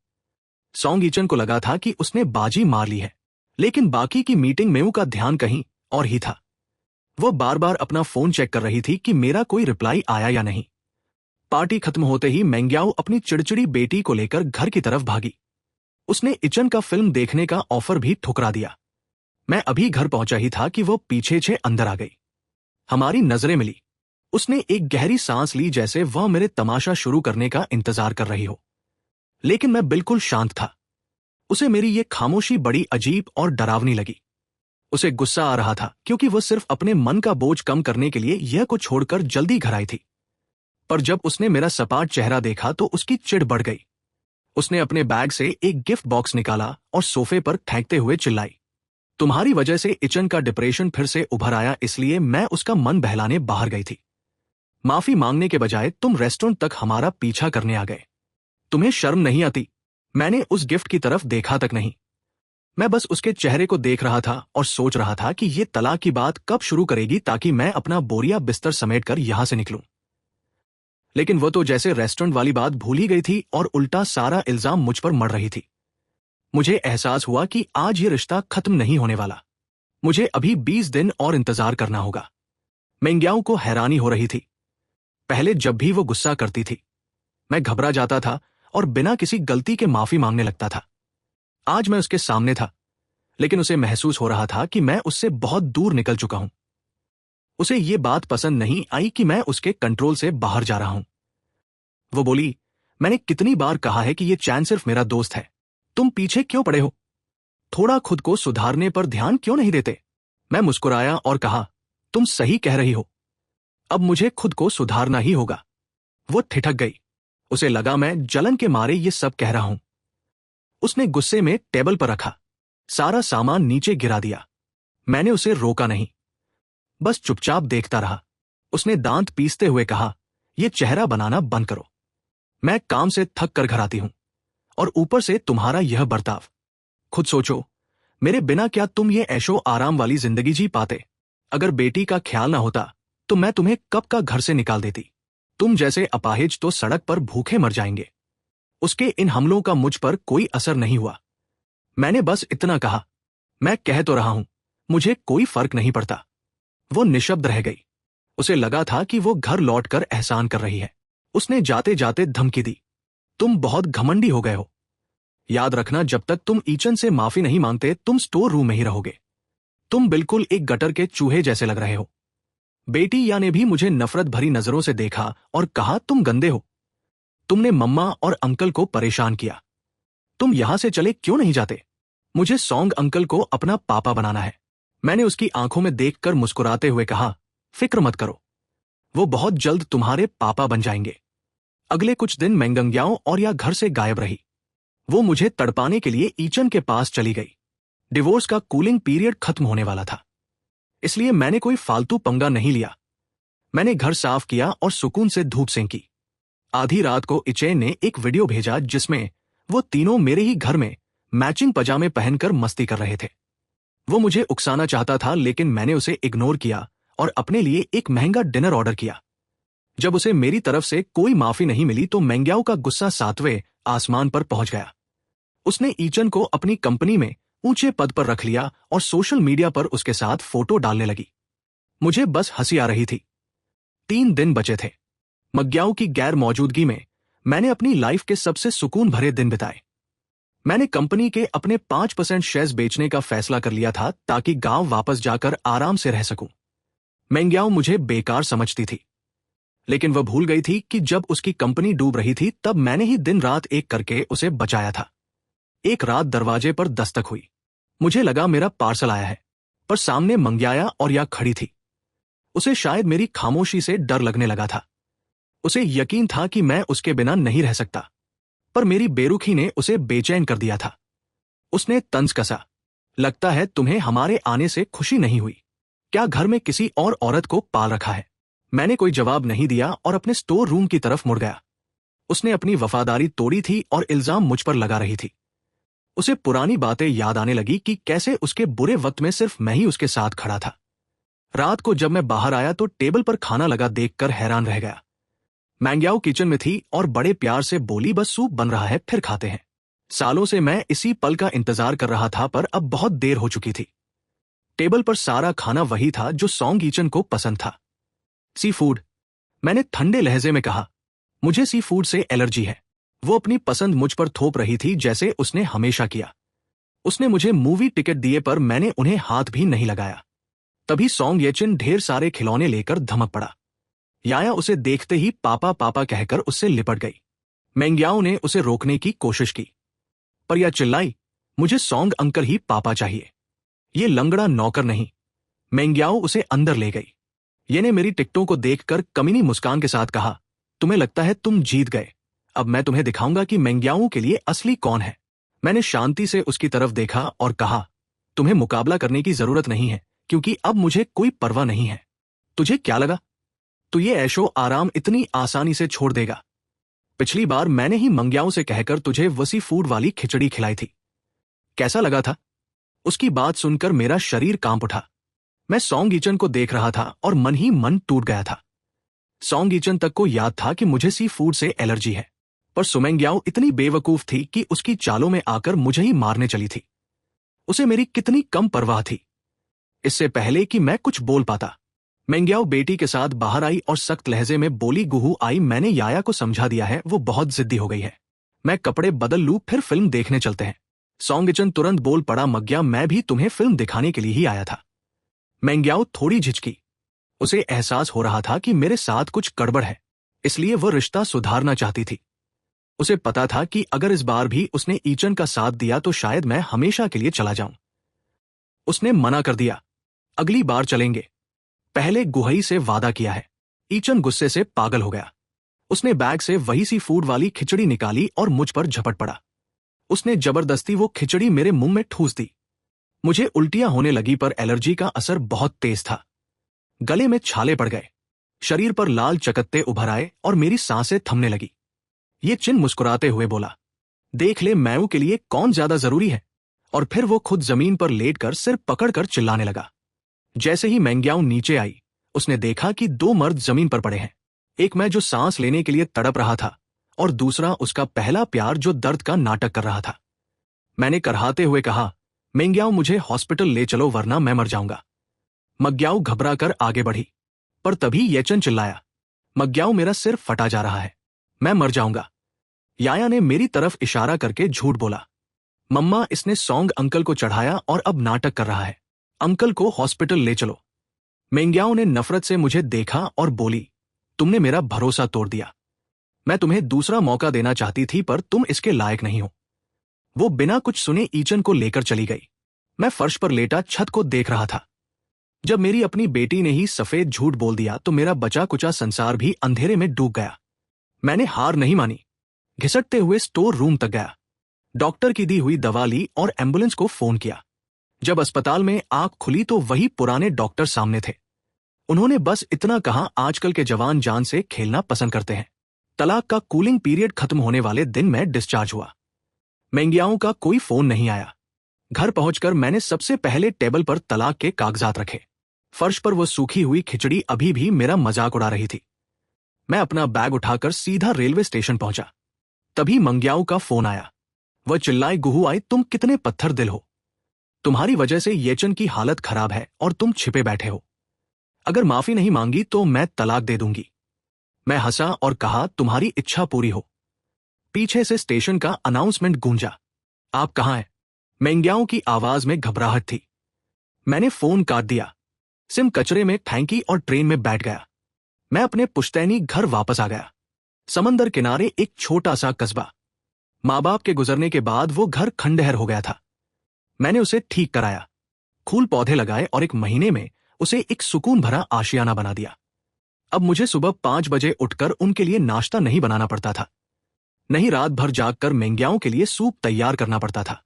सॉन्ग ईचन को लगा था कि उसने बाजी मार ली है, लेकिन बाकी की मीटिंग में उसका ध्यान कहीं और ही था। वो बार बार अपना फोन चेक कर रही थी कि मेरा कोई रिप्लाई आया या नहीं। पार्टी खत्म होते ही मेंग्याओ अपनी चिड़चिड़ी बेटी को लेकर घर की तरफ भागी। उसने इचन का फिल्म देखने का ऑफर भी ठुकरा दिया। मैं अभी घर पहुंचा ही था कि वो पीछे से अंदर आ गई। हमारी नजरें मिली। उसने एक गहरी सांस ली, जैसे वह मेरे तमाशा शुरू करने का इंतजार कर रही हो। लेकिन मैं बिल्कुल शांत था। उसे मेरी ये खामोशी बड़ी अजीब और डरावनी लगी। उसे गुस्सा आ रहा था क्योंकि वह सिर्फ अपने मन का बोझ कम करने के लिए यह को छोड़कर जल्दी घर आई थी। पर जब उसने मेरा सपाट चेहरा देखा तो उसकी चिढ़ बढ़ गई। उसने अपने बैग से एक गिफ्ट बॉक्स निकाला और सोफे पर फेंकते हुए चिल्लाई, तुम्हारी वजह से इचन का डिप्रेशन फिर से उभर आया, इसलिए मैं उसका मन बहलाने बाहर गई थी। माफी मांगने के बजाय तुम रेस्टोरेंट तक हमारा पीछा करने आ गए। तुम्हें शर्म नहीं आती? मैंने उस गिफ्ट की तरफ देखा तक नहीं। मैं बस उसके चेहरे को देख रहा था और सोच रहा था कि ये तलाक की बात कब शुरू करेगी ताकि मैं अपना बोरिया बिस्तर समेटकर यहां से निकलूं। लेकिन वो तो जैसे रेस्टोरेंट वाली बात भूल ही गई थी और उल्टा सारा इल्जाम मुझ पर मढ़ रही थी। मुझे एहसास हुआ कि आज ये रिश्ता खत्म नहीं होने वाला। मुझे अभी 20 दिन और इंतजार करना होगा। मेंग्याओं को हैरानी हो रही थी। पहले जब भी वो गुस्सा करती थी, मैं घबरा जाता था और बिना किसी गलती के माफी मांगने लगता था। आज मैं उसके सामने था, लेकिन उसे महसूस हो रहा था कि मैं उससे बहुत दूर निकल चुका हूं। उसे ये बात पसंद नहीं आई कि मैं उसके कंट्रोल से बाहर जा रहा हूं। वो बोली, मैंने कितनी बार कहा है कि ये चैन सिर्फ मेरा दोस्त है, तुम पीछे क्यों पड़े हो? थोड़ा खुद को सुधारने पर ध्यान क्यों नहीं देते? मैं मुस्कुराया और कहा, तुम सही कह रही हो, अब मुझे खुद को सुधारना ही होगा। वो ठिठक गई। उसे लगा मैं जलन के मारे ये सब कह रहा हूं। उसने गुस्से में टेबल पर रखा सारा सामान नीचे गिरा दिया। मैंने उसे रोका नहीं, बस चुपचाप देखता रहा। उसने दांत पीसते हुए कहा, यह चेहरा बनाना बंद करो। मैं काम से थक कर घर आती हूं और ऊपर से तुम्हारा यह बर्ताव। खुद सोचो, मेरे बिना क्या तुम ये ऐशो आराम वाली जिंदगी जी पाते? अगर बेटी का ख्याल ना होता तो मैं तुम्हें कब का घर से निकाल देती। तुम जैसे अपाहिज तो सड़क पर भूखे मर जाएंगे। उसके इन हमलों का मुझ पर कोई असर नहीं हुआ। मैंने बस इतना कहा, मैं कह तो रहा हूं, मुझे कोई फर्क नहीं पड़ता। वो निशब्द रह गई। उसे लगा था कि वो घर लौटकर एहसान कर रही है। उसने जाते जाते धमकी दी, तुम बहुत घमंडी हो गए हो। याद रखना, जब तक तुम ईचन से माफी नहीं मांगते तुम स्टोर रूम में ही रहोगे। तुम बिल्कुल एक गटर के चूहे जैसे लग रहे हो। बेटी या ने भी मुझे नफरत भरी नजरों से देखा और कहा, तुम गंदे हो। तुमने मम्मा और अंकल को परेशान किया। तुम यहां से चले क्यों नहीं जाते? मुझे सॉन्ग अंकल को अपना पापा बनाना है। मैंने उसकी आंखों में देखकर मुस्कुराते हुए कहा, फिक्र मत करो, वो बहुत जल्द तुम्हारे पापा बन जाएंगे। अगले कुछ दिन मेंगंग्याओं और या घर से गायब रही। वो मुझे तड़पाने के लिए ईचन के पास चली गई। डिवोर्स का कूलिंग पीरियड खत्म होने वाला था, इसलिए मैंने कोई फालतू पंगा नहीं लिया। मैंने घर साफ किया और सुकून से धूप सेंकी। आधी रात को इचेन ने एक वीडियो भेजा जिसमें वो तीनों मेरे ही घर में मैचिंग पजामे पहनकर मस्ती कर रहे थे। वो मुझे उकसाना चाहता था, लेकिन मैंने उसे इग्नोर किया और अपने लिए एक महंगा डिनर ऑर्डर किया। जब उसे मेरी तरफ से कोई माफी नहीं मिली तो मेंग्याओ का गुस्सा 7वें आसमान पर पहुंच गया। उसने ईचन को अपनी कंपनी में ऊंचे पद पर रख लिया और सोशल मीडिया पर उसके साथ फोटो डालने लगी। मुझे बस हंसी आ रही थी। 3 दिन बचे थे। मग्याओ की गैर मौजूदगी में मैंने अपनी लाइफ के सबसे सुकून भरे दिन बिताए। मैंने कंपनी के अपने 5% शेयर्स बेचने का फैसला कर लिया था ताकि गांव वापस जाकर आराम से रह सकूं। मेंग्याओ मुझे बेकार समझती थी, लेकिन वह भूल गई थी कि जब उसकी कंपनी डूब रही थी तब मैंने ही दिन रात एक करके उसे बचाया था। एक रात दरवाजे पर दस्तक हुई। मुझे लगा मेरा पार्सल आया है, पर सामने मंग्याया और या खड़ी थी। उसे शायद मेरी खामोशी से डर लगने लगा था। उसे यकीन था कि मैं उसके बिना नहीं रह सकता, पर मेरी बेरुखी ने उसे बेचैन कर दिया था। उसने तंज कसा, लगता है तुम्हें हमारे आने से खुशी नहीं हुई। क्या घर में किसी और औरत को पाल रखा है? मैंने कोई जवाब नहीं दिया और अपने स्टोर रूम की तरफ मुड़ गया। उसने अपनी वफादारी तोड़ी थी और इल्जाम मुझ पर लगा रही थी। उसे पुरानी बातें याद आने लगी कि कैसे उसके बुरे वक्त में सिर्फ मैं ही उसके साथ खड़ा था। रात को जब मैं बाहर आया तो टेबल पर खाना लगा देखकर हैरान रह गया। मैंग्याओ किचन में थी और बड़े प्यार से बोली, बस सूप बन रहा है, फिर खाते हैं। सालों से मैं इसी पल का इंतजार कर रहा था, पर अब बहुत देर हो चुकी थी। टेबल पर सारा खाना वही था जो सॉन्ग ईचन को पसंद था, सी फूड। मैंने ठंडे लहजे में कहा, मुझे सी फूड से एलर्जी है। वो अपनी पसंद मुझ पर थोप रही थी जैसे उसने हमेशा किया। उसने मुझे मूवी टिकट दिए पर मैंने उन्हें हाथ भी नहीं लगाया। तभी सॉन्ग येचिन ढेर सारे खिलौने लेकर धमक पड़ा। याया उसे देखते ही पापा पापा कहकर उससे लिपट गई। मेंग्याओ ने उसे रोकने की कोशिश की, पर यह चिल्लाई, मुझे सॉन्ग अंकल ही पापा चाहिए, ये लंगड़ा नौकर नहीं। मेंग्याओ उसे अंदर ले गई। ये ने मेरी टिकटों को देखकर कमीनी मुस्कान के साथ कहा, तुम्हें लगता है तुम जीत गए, अब मैं तुम्हें दिखाऊंगा कि मेंग्याओं के लिए असली कौन है। मैंने शांति से उसकी तरफ देखा और कहा, तुम्हें मुकाबला करने की जरूरत नहीं है, क्योंकि अब मुझे कोई परवाह नहीं है। तुझे क्या लगा तू ये ऐशो आराम इतनी आसानी से छोड़ देगा? पिछली बार मैंने ही मंग्याओं से कहकर तुझे वसी फूड वाली खिचड़ी खिलाई थी। कैसा लगा था? उसकी बात सुनकर मेरा शरीर कांप उठा। मैं सॉन्ग ईचन को देख रहा था और मन ही मन टूट गया था। सॉन्ग ईचन तक को याद था कि मुझे सी फूड से एलर्जी है, पर सुमेंग्याओ इतनी बेवकूफ थी कि उसकी चालों में आकर मुझे ही मारने चली थी। उसे मेरी कितनी कम परवाह थी। इससे पहले कि मैं कुछ बोल पाता, मेंग्याओ बेटी के साथ बाहर आई और सख्त लहजे में बोली, गुहू आई, मैंने याया को समझा दिया है, वो बहुत जिद्दी हो गई है। मैं कपड़े बदल लूं, फिर फिल्म देखने चलते हैं। सॉन्ग ईचन तुरंत बोल पड़ा, मग्या मैं भी तुम्हें फिल्म दिखाने के लिए ही आया था। मेंग्याओ थोड़ी झिझकी। उसे एहसास हो रहा था कि मेरे साथ कुछ गड़बड़ है, इसलिए वह रिश्ता सुधारना चाहती थी। उसे पता था कि अगर इस बार भी उसने ईचन का साथ दिया तो शायद मैं हमेशा के लिए चला जाऊं। उसने मना कर दिया, अगली बार चलेंगे, पहले गुहई से वादा किया है। ईचन गुस्से से पागल हो गया। उसने बैग से वही सी फूड वाली खिचड़ी निकाली और मुझ पर झपट पड़ा। उसने जबरदस्ती वो खिचड़ी मेरे मुंह में ठूस दी। मुझे उल्टियां होने लगी, पर एलर्जी का असर बहुत तेज था। गले में छाले पड़ गए, शरीर पर लाल चकत्ते उभर आए और मेरी सांसें थमने लगी। ये चिन मुस्कुराते हुए बोला, देख ले मैऊ के लिए कौन ज्यादा जरूरी है। और फिर वो खुद जमीन पर लेटकर सिर पकड़कर चिल्लाने लगा। जैसे ही मेंग्याओ नीचे आई, उसने देखा कि दो मर्द जमीन पर पड़े हैं। एक मैं जो सांस लेने के लिए तड़प रहा था, और दूसरा उसका पहला प्यार जो दर्द का नाटक कर रहा था। मैंने करहाते हुए कहा, मेंग्याओ मुझे हॉस्पिटल ले चलो वरना मैं मर जाऊंगा। मग्याओ घबरा कर आगे बढ़ी, पर तभी येचन चिल्लाया, मग्याओ मेरा सिर फटा जा रहा है, मैं मर जाऊंगा। याया ने मेरी तरफ इशारा करके झूठ बोला, मम्मा इसने सॉन्ग अंकल को चढ़ाया और अब नाटक कर रहा है, अंकल को हॉस्पिटल ले चलो। मेंग्याओ ने नफरत से मुझे देखा और बोली, तुमने मेरा भरोसा तोड़ दिया। मैं तुम्हें दूसरा मौका देना चाहती थी, पर तुम इसके लायक नहीं हो। वो बिना कुछ सुने ईचन को लेकर चली गई। मैं फर्श पर लेटा छत को देख रहा था। जब मेरी अपनी बेटी ने ही सफेद झूठ बोल दिया तो मेरा बचा कुचा संसार भी अंधेरे में डूब गया। मैंने हार नहीं मानी। घिसटते हुए स्टोर रूम तक गया, डॉक्टर की दी हुई दवा ली और एम्बुलेंस को फोन किया। जब अस्पताल में आंख खुली तो वही पुराने डॉक्टर सामने थे। उन्होंने बस इतना कहा, आजकल के जवान जान से खेलना पसंद करते हैं। तलाक का कूलिंग पीरियड खत्म होने वाले दिन मैं डिस्चार्ज हुआ। मेंग्याओं का कोई फोन नहीं आया। घर पहुंचकर मैंने सबसे पहले टेबल पर तलाक के कागजात रखे। फर्श पर वो सूखी हुई खिचड़ी अभी भी मेरा मजाक उड़ा रही थी। मैं अपना बैग उठाकर सीधा रेलवे स्टेशन पहुंचा। तभी मंग्याओं का फोन आया। वह चिल्लाई, गुहू आई, तुम कितने पत्थर दिल हो। तुम्हारी वजह से येचन की हालत खराब है और तुम छिपे बैठे हो। अगर माफी नहीं मांगी तो मैं तलाक दे दूंगी। मैं हंसा और कहा, तुम्हारी इच्छा पूरी हो। पीछे से स्टेशन का अनाउंसमेंट गूंजा, आप कहां हैं? मेंग्याओं की आवाज में घबराहट थी। मैंने फोन काट दिया, सिम कचरे में फेंकी और ट्रेन में बैठ गया। मैं अपने पुश्तैनी घर वापस आ गया। समंदर किनारे एक छोटा सा कस्बा। माँ बाप के गुजरने के बाद वो घर खंडहर हो गया था। मैंने उसे ठीक कराया, फूल पौधे लगाए और 1 महीने में उसे एक सुकून भरा आशियाना बना दिया। अब मुझे सुबह 5 बजे उठकर उनके लिए नाश्ता नहीं बनाना पड़ता था, नहीं रात भर जागकर मेंग्याओं के लिए सूप तैयार करना पड़ता था।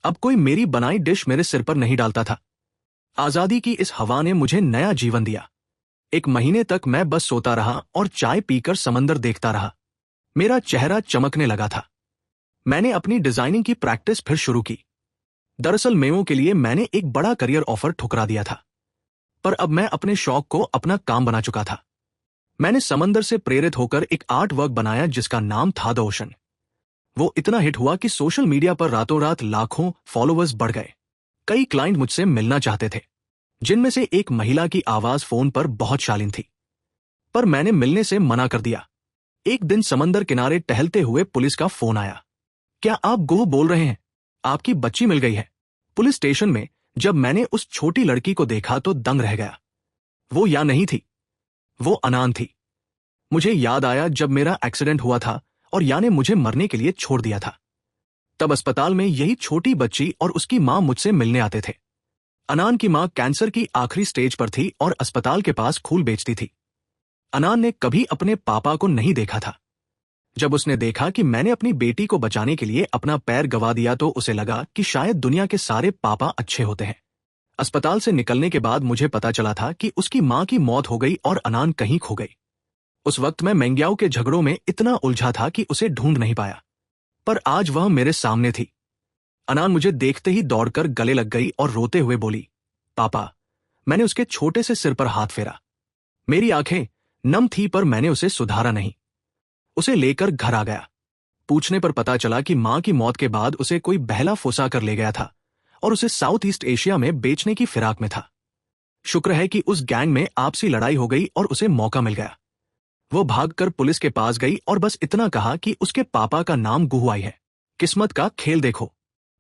अब कोई मेरी बनाई डिश मेरे सिर पर नहीं डालता था। आजादी की इस हवा ने मुझे नया जीवन दिया। 1 महीने तक मैं बस सोता रहा और चाय पीकर समंदर देखता रहा। मेरा चेहरा चमकने लगा था। मैंने अपनी डिजाइनिंग की प्रैक्टिस फिर शुरू की। दरअसल मेमो के लिए मैंने एक बड़ा करियर ऑफर ठुकरा दिया था, पर अब मैं अपने शौक को अपना काम बना चुका था। मैंने समंदर से प्रेरित होकर एक आर्ट वर्क बनाया जिसका नाम था द ओशन। वो इतना हिट हुआ कि सोशल मीडिया पर रातों रात लाखों फॉलोअर्स बढ़ गए। कई क्लाइंट मुझसे मिलना चाहते थे, जिनमें से एक महिला की आवाज फोन पर बहुत शालीन थी, पर मैंने मिलने से मना कर दिया। एक दिन समंदर किनारे टहलते हुए पुलिस का फोन आया। क्या आप गुह बोल रहे हैं? आपकी बच्ची मिल गई है। पुलिस स्टेशन में जब मैंने उस छोटी लड़की को देखा तो दंग रह गया। वो या नहीं थी, वो अनान थी। मुझे याद आया जब मेरा एक्सीडेंट हुआ था और या ने मुझे मरने के लिए छोड़ दिया था। तब अस्पताल में यही छोटी बच्ची और उसकी मां मुझसे मिलने आते थे। अनान की मां कैंसर की आखिरी स्टेज पर थी और अस्पताल के पास खून बेचती थी। अनान ने कभी अपने पापा को नहीं देखा था। जब उसने देखा कि मैंने अपनी बेटी को बचाने के लिए अपना पैर गवा दिया तो उसे लगा कि शायद दुनिया के सारे पापा अच्छे होते हैं। अस्पताल से निकलने के बाद मुझे पता चला था कि उसकी मां की मौत हो गई और अनान कहीं खो गई। उस वक्त मैं मेंग्याओ के झगड़ों में इतना उलझा था कि उसे ढूंढ नहीं पाया, पर आज वह मेरे सामने थी। अनान मुझे देखते ही दौड़कर गले लग गई और रोते हुए बोली, पापा। मैंने उसके छोटे से सिर पर हाथ फेरा। मेरी आंखें नम थी पर मैंने उसे सुधारा नहीं। उसे लेकर घर आ गया। पूछने पर पता चला कि मां की मौत के बाद उसे कोई बहला फुसा कर ले गया था और उसे साउथ ईस्ट एशिया में बेचने की फिराक में था। शुक्र है कि उस गैंग में आपसी लड़ाई हो गई और उसे मौका मिल गया। वो भागकर पुलिस के पास गई और बस इतना कहा कि उसके पापा का नाम गुहुआई है। किस्मत का खेल देखो,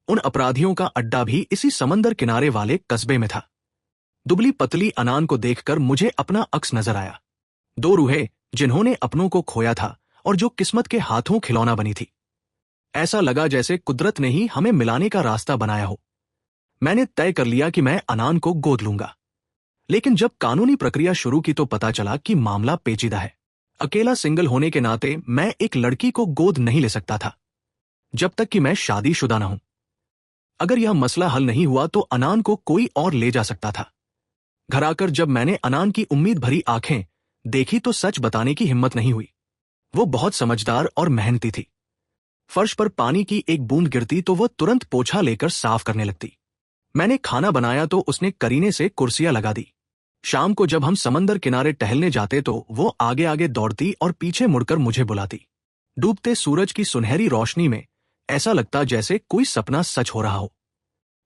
उन अपराधियों का अड्डा भी इसी समंदर किनारे वाले कस्बे में था। दुबली पतली अनान को देखकर मुझे अपना अक्स नजर आया। दो रूहें जिन्होंने अपनों को खोया था और जो किस्मत के हाथों खिलौना बनी थी। ऐसा लगा जैसे कुदरत ने ही हमें मिलाने का रास्ता बनाया हो। मैंने तय कर लिया कि मैं अनान को गोद लूंगा, लेकिन जब कानूनी प्रक्रिया शुरू की तो पता चला कि मामला पेचीदा है। अकेला सिंगल होने के नाते मैं एक लड़की को गोद नहीं ले सकता था जब तक कि मैं शादीशुदा न हूं। अगर यह मसला हल नहीं हुआ तो अनान को कोई और ले जा सकता था। घर आकर जब मैंने अनान की उम्मीद भरी आंखें देखी तो सच बताने की हिम्मत नहीं हुई। वो बहुत समझदार और मेहनती थी। फर्श पर पानी की एक बूंद गिरती तो वो तुरंत पोछा लेकर साफ करने लगती। मैंने खाना बनाया तो उसने करीने से कुर्सियां लगा दी। शाम को जब हम समंदर किनारे टहलने जाते तो वो आगे आगे दौड़ती और पीछे मुड़कर मुझे बुलाती। डूबते सूरज की सुनहरी रोशनी में ऐसा लगता जैसे कोई सपना सच हो रहा हो।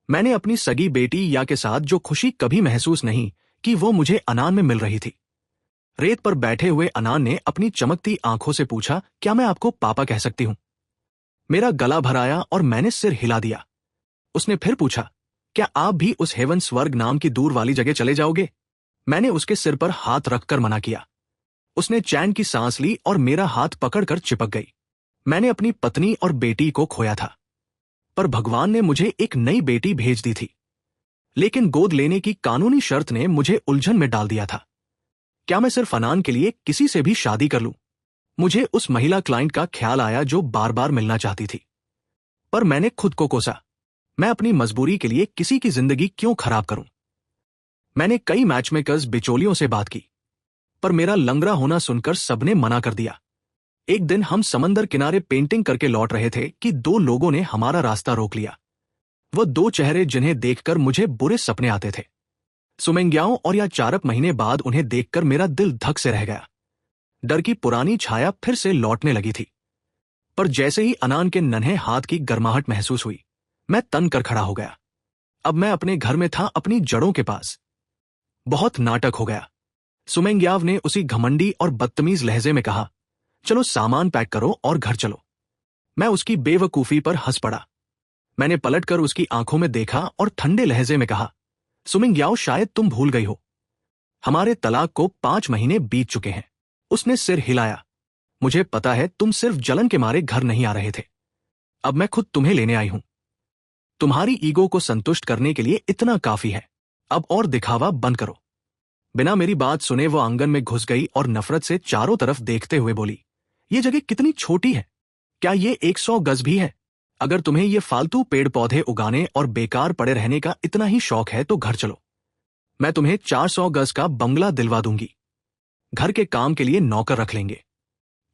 मैंने अपनी सगी बेटी या के साथ जो खुशी कभी महसूस नहीं कि वो मुझे अनान में मिल रही थी। रेत पर बैठे हुए अनान ने अपनी चमकती आंखों से पूछा, क्या मैं आपको पापा कह सकती हूं? मेरा गला भर आया और मैंने सिर हिला दिया। उसने फिर पूछा, क्या आप भी उस हेवन स्वर्ग नाम की दूर वाली जगह चले जाओगे? मैंने उसके सिर पर हाथ रखकर मना किया। उसने चैन की सांस ली और मेरा हाथ पकड़कर चिपक गई। मैंने अपनी पत्नी और बेटी को खोया था, पर भगवान ने मुझे एक नई बेटी भेज दी थी। लेकिन गोद लेने की कानूनी शर्त ने मुझे उलझन में डाल दिया था। क्या मैं सिर्फ अनान के लिए किसी से भी शादी कर लूं? मुझे उस महिला क्लाइंट का ख्याल आया जो बार बार मिलना चाहती थी, पर मैंने खुद को कोसा। मैं अपनी मजबूरी के लिए किसी की जिंदगी क्यों खराब करूं? मैंने कई मैचमेकर्स बिचौलियों से बात की, पर मेरा लंगड़ा होना सुनकर सबने मना कर दिया। एक दिन हम समंदर किनारे पेंटिंग करके लौट रहे थे कि दो लोगों ने हमारा रास्ता रोक लिया। वो दो चेहरे जिन्हें देखकर मुझे बुरे सपने आते थे। सुमेंग्याओं और या 4 महीने बाद उन्हें देखकर मेरा दिल धक से रह गया। डर की पुरानी छाया फिर से लौटने लगी थी। पर जैसे ही अनान के नन्हे हाथ की गर्माहट महसूस हुई, मैं तन कर खड़ा हो गया। अब मैं अपने घर में था, अपनी जड़ों के पास। बहुत नाटक हो गया। सुमेंग्याव ने उसी घमंडी और बदतमीज लहजे में कहा, चलो सामान पैक करो और घर चलो। मैं उसकी बेवकूफी पर हंस पड़ा। मैंने पलटकर उसकी आंखों में देखा और ठंडे लहजे में कहा, सुमेंग्याओ, शायद तुम भूल गई हो, हमारे तलाक को 5 महीने बीत चुके हैं। उसने सिर हिलाया। मुझे पता है तुम सिर्फ जलन के मारे घर नहीं आ रहे थे। अब मैं खुद तुम्हें लेने आई हूं। तुम्हारी ईगो को संतुष्ट करने के लिए इतना काफी है। अब और दिखावा बंद करो। बिना मेरी बात सुने वो आंगन में घुस गई और नफरत से चारों तरफ देखते हुए बोली, ये जगह कितनी छोटी है। क्या ये 100 गज भी है? अगर तुम्हें ये फालतू पेड़ पौधे उगाने और बेकार पड़े रहने का इतना ही शौक है तो घर चलो। मैं तुम्हें 400 गज का बंगला दिलवा दूंगी। घर के काम के लिए नौकर रख लेंगे।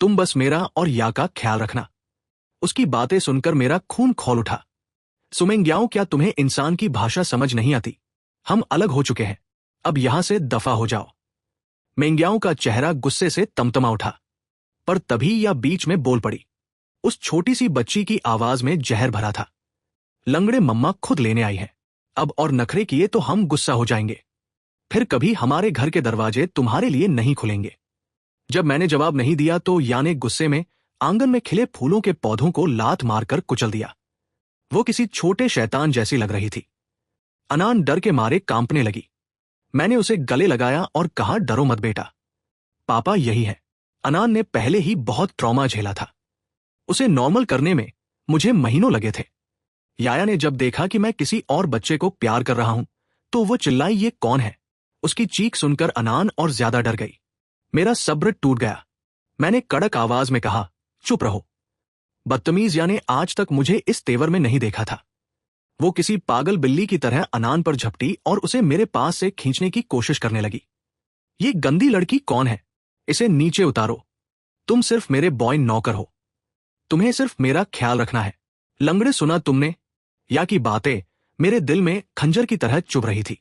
तुम बस मेरा और या का ख्याल रखना। उसकी बातें सुनकर मेरा खून खौल उठा। सुमेंग्याओ, क्या तुम्हें इंसान की भाषा समझ नहीं आती? हम अलग हो चुके हैं, अब यहां से दफा हो जाओ। मेंग्याओं का चेहरा गुस्से से तमतमा उठा, पर तभी या बीच में बोल पड़ी। उस छोटी सी बच्ची की आवाज में जहर भरा था। लंगड़े मम्मा खुद लेने आई हैं। अब और नखरे किए तो हम गुस्सा हो जाएंगे। फिर कभी हमारे घर के दरवाजे तुम्हारे लिए नहीं खुलेंगे। जब मैंने जवाब नहीं दिया तो या ने गुस्से में आंगन में खिले फूलों के पौधों को लात मारकर कुचल दिया। वो किसी छोटे शैतान जैसी लग रही थी। अनान डर के मारे कांपने लगी। मैंने उसे गले लगाया और कहा, डरो मत बेटा, पापा यही है। अनान ने पहले ही बहुत ट्रॉमा झेला था। उसे नॉर्मल करने में मुझे महीनों लगे थे। याया ने जब देखा कि मैं किसी और बच्चे को प्यार कर रहा हूं तो वो चिल्लाई, ये कौन है? उसकी चीख सुनकर अनान और ज्यादा डर गई। मेरा सब्र टूट गया। मैंने कड़क आवाज में कहा, चुप रहो। बदतमीज यानी आज तक मुझे इस तेवर में नहीं देखा था। वो किसी पागल बिल्ली की तरह अनान पर झपटी और उसे मेरे पास से खींचने की कोशिश करने लगी। ये गंदी लड़की कौन है? इसे नीचे उतारो। तुम सिर्फ मेरे बॉय नौकर हो। तुम्हें सिर्फ मेरा ख्याल रखना है। लंगड़े, सुना तुमने? या की बातें मेरे दिल में खंजर की तरह चुभ रही थी।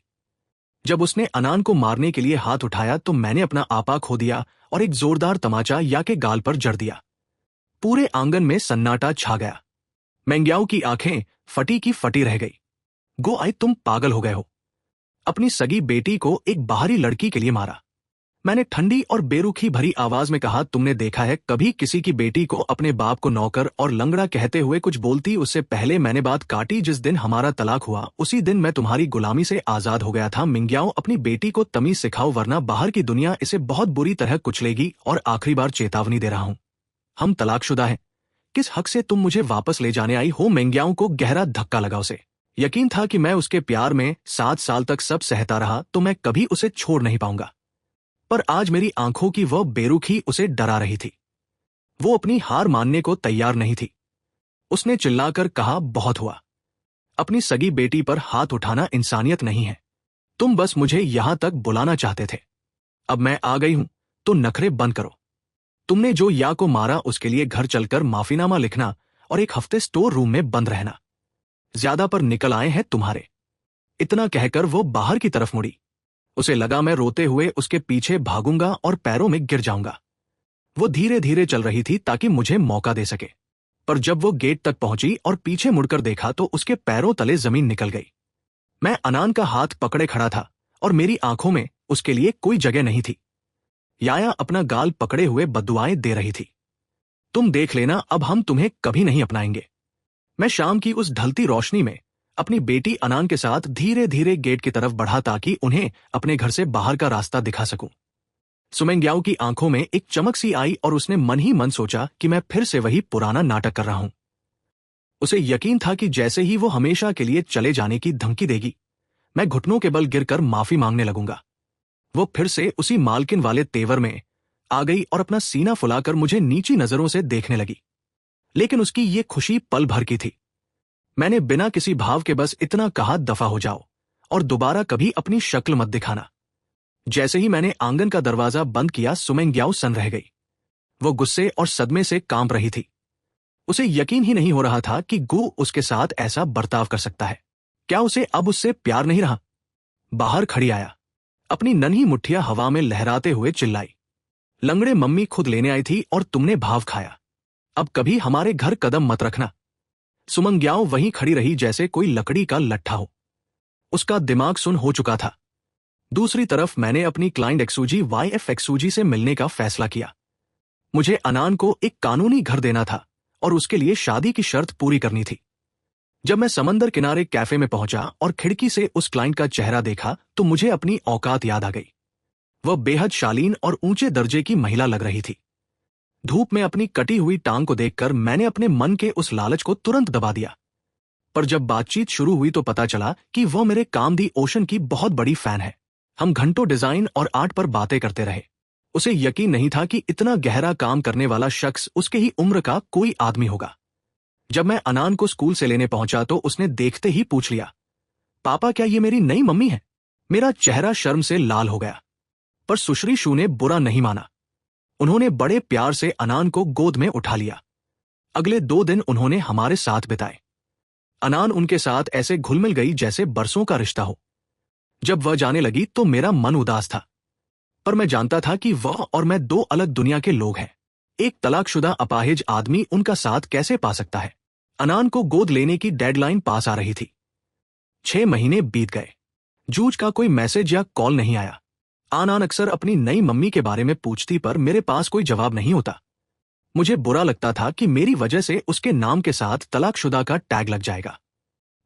जब उसने अनान को मारने के लिए हाथ उठाया तो मैंने अपना आपा खो दिया और एक जोरदार तमाचा या के गाल पर जड़ दिया। पूरे आंगन में सन्नाटा छा गया। मेंग्याओ की आंखें फटी की फटी रह गई। गो आई, तुम पागल हो गए हो। अपनी सगी बेटी को एक बाहरी लड़की के लिए मारा। मैंने ठंडी और बेरुखी भरी आवाज में कहा, तुमने देखा है कभी किसी की बेटी को अपने बाप को नौकर और लंगड़ा कहते हुए कुछ बोलती? उससे पहले मैंने बात काटी। जिस दिन हमारा तलाक हुआ उसी दिन मैं तुम्हारी गुलामी से आजाद हो गया था। मिंग्याओ, अपनी बेटी को तमीज सिखाओ वरना बाहर की दुनिया इसे बहुत बुरी तरह कुचलेगी। और आखिरी बार चेतावनी दे रहा हूं, हम तलाकशुदा हैं। किस हक से तुम मुझे वापस ले जाने आई हो? मेंग्याओ को गहरा धक्का लगा। उसे यकीन था कि मैं उसके प्यार में 7 साल तक सब सहता रहा तो मैं कभी उसे छोड़ नहीं पाऊंगा। पर आज मेरी आंखों की वह बेरुखी उसे डरा रही थी। वो अपनी हार मानने को तैयार नहीं थी। उसने चिल्लाकर कहा, बहुत हुआ। अपनी सगी बेटी पर हाथ उठाना इंसानियत नहीं है। तुम बस मुझे यहां तक बुलाना चाहते थे। अब मैं आ गई हूं तो नखरे बंद करो। तुमने जो या को मारा उसके लिए घर चलकर माफीनामा लिखना और 1 हफ्ते स्टोर रूम में बंद रहना। ज्यादा पर निकल आए हैं तुम्हारे। इतना कहकर वो बाहर की तरफ मुड़ी। उसे लगा मैं रोते हुए उसके पीछे भागूंगा और पैरों में गिर जाऊंगा। वो धीरे धीरे चल रही थी ताकि मुझे मौका दे सके। पर जब वो गेट तक पहुंची और पीछे मुड़कर देखा तो उसके पैरों तले जमीन निकल गई। मैं अनान का हाथ पकड़े खड़ा था और मेरी आंखों में उसके लिए कोई जगह नहीं थी। याया अपना गाल पकड़े हुए बद्दुआएं दे रही थी। तुम देख लेना, अब हम तुम्हें कभी नहीं अपनाएंगे। मैं शाम की उस ढलती रोशनी में अपनी बेटी अनान के साथ धीरे धीरे गेट की तरफ बढ़ा ताकि उन्हें अपने घर से बाहर का रास्ता दिखा सकूं। सुमेंग्याओ की आंखों में एक चमक सी आई और उसने मन ही मन सोचा कि मैं फिर से वही पुराना नाटक कर रहा हूं। उसे यकीन था कि जैसे ही वो हमेशा के लिए चले जाने की धमकी देगी, मैं घुटनों के बल गिरकर माफी मांगने लगूंगा। वो फिर से उसी मालकिन वाले तेवर में आ गई और अपना सीना फुलाकर मुझे नीची नजरों से देखने लगी। लेकिन उसकी ये खुशी पल भर की थी। मैंने बिना किसी भाव के बस इतना कहा, दफा हो जाओ और दोबारा कभी अपनी शक्ल मत दिखाना। जैसे ही मैंने आंगन का दरवाजा बंद किया, सुमेंग्याओ सन रह गई। वो गुस्से और सदमे से कांप रही थी। उसे यकीन ही नहीं हो रहा था कि गु उसके साथ ऐसा बर्ताव कर सकता है। क्या उसे अब उससे प्यार नहीं रहा? बाहर खड़ी आया, अपनी नन्ही मुट्ठियां हवा में लहराते हुए चिल्लाई, लंगड़े, मम्मी खुद लेने आई थी और तुमने भाव खाया। अब कभी हमारे घर कदम मत रखना। सुमेंग्याओ वहीं खड़ी रही जैसे कोई लकड़ी का लट्ठा हो। उसका दिमाग सुन हो चुका था। दूसरी तरफ मैंने अपनी क्लाइंट एक्सूजी YF एक्सूजी से मिलने का फैसला किया। मुझे अनान को एक कानूनी घर देना था और उसके लिए शादी की शर्त पूरी करनी थी। जब मैं समंदर किनारे कैफे में पहुंचा और खिड़की से उस क्लाइंट का चेहरा देखा तो मुझे अपनी औकात याद आ गई। वह बेहद शालीन और ऊंचे दर्जे की महिला लग रही थी। धूप में अपनी कटी हुई टांग को देखकर मैंने अपने मन के उस लालच को तुरंत दबा दिया। पर जब बातचीत शुरू हुई तो पता चला कि वह मेरे काम दी ओशन की बहुत बड़ी फैन है। हम घंटों डिजाइन और आर्ट पर बातें करते रहे। उसे यकीन नहीं था कि इतना गहरा काम करने वाला शख्स उसके ही उम्र का कोई आदमी होगा। जब मैं अनान को स्कूल से लेने पहुंचा तो उसने देखते ही पूछ लिया, पापा क्या ये मेरी नई मम्मी है? मेरा चेहरा शर्म से लाल हो गया। पर सुश्री शू ने बुरा नहीं माना। उन्होंने बड़े प्यार से अनान को गोद में उठा लिया। अगले 2 दिन उन्होंने हमारे साथ बिताए। अनान उनके साथ ऐसे घुल मिल गई जैसे बरसों का रिश्ता हो। जब वह जाने लगी तो मेरा मन उदास था, पर मैं जानता था कि वह और मैं 2 अलग दुनिया के लोग हैं। एक तलाकशुदा अपाहिज आदमी उनका साथ कैसे पा सकता है? अनान को गोद लेने की डेडलाइन पास आ रही थी। 6 महीने बीत गए। जूझ का कोई मैसेज या कॉल नहीं आया। अनान अक्सर अपनी नई मम्मी के बारे में पूछती पर मेरे पास कोई जवाब नहीं होता। मुझे बुरा लगता था कि मेरी वजह से उसके नाम के साथ तलाकशुदा का टैग लग जाएगा।